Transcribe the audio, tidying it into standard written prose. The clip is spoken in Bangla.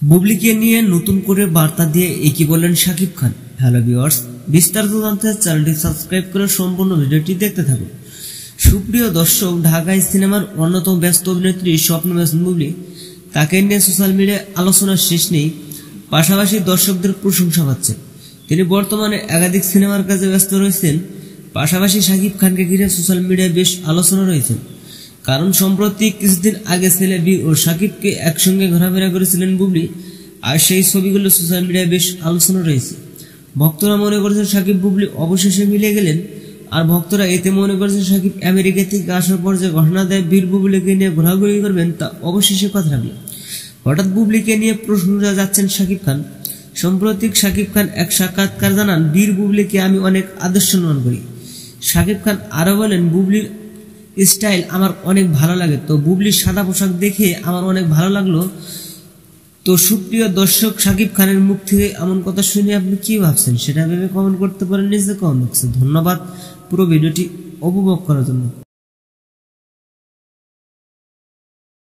বুবলিকে নিয়ে নতুন করে বার্তা দিয়ে একই বললেন শাকিব খান। হ্যালো ভিউয়ার্স, বিস্তারিত জানতে চ্যানেলটি সাবস্ক্রাইব করে সম্পূর্ণ ভিডিওটি দেখতে থাকুন। সুপ্রিয় দর্শক, ঢাকায় সিনেমার অন্যতম ব্যস্ত অভিনেত্রী স্বপ্ন বুবলি, তাকে নিয়ে সোশ্যাল মিডিয়ায় আলোচনার শেষ নেই, পাশাপাশি দর্শকদের প্রশংসা পাচ্ছে। তিনি বর্তমানে একাধিক সিনেমার কাজে ব্যস্ত রয়েছেন, পাশাপাশি শাকিব খানকে ঘিরে সোশ্যাল মিডিয়ায় বেশ আলোচনা রয়েছে। কারণ সম্প্রতি কিছুদিন আগে ছেলে বি ও শাকিবকে একসঙ্গে ঘোরাফেরা করেছিলেন বুবলি, আর সেই ছবিগুলো সোশ্যাল মিডিয়ায় বেশ আলোচনা রয়েছে। ভক্তরা মনে করেছেন শাকিব বুবলি অবশেষে মিলে গেলেন, আর ভক্তরা এতে মনে করেছেন শাকিব আমেরিকা থেকে আসার পর যে ঘটনা দেয় বীর বুবলিকে নিয়ে ঘোরাঘুরি করবেন তা অবশেষে কথা রাখলেন। হঠাৎ বুবলিকে নিয়ে প্রশংসা যাচ্ছেন শাকিব খান। সম্প্রতি শাকিব খান এক সাক্ষাৎকার জানান, বীর বুবলিকে আমি অনেক আদর্শ মনে করি। শাকিব খান আরো বলেন, বুবলির স্টাইল আমার অনেক ভালো লাগে, তো বুবলির সাদা পোশাক দেখে আমার অনেক ভালো লাগলো। তো সুপ্রিয় দর্শক, শাকিব খানের মুখ থেকে এমন কথা শুনে আপনি কি ভাবছেন সেটা ভেবে কমেন্ট করতে পারেন নিজে কমেন্ট বক্সে। ধন্যবাদ পুরো ভিডিওটি উপভোগ করার জন্য।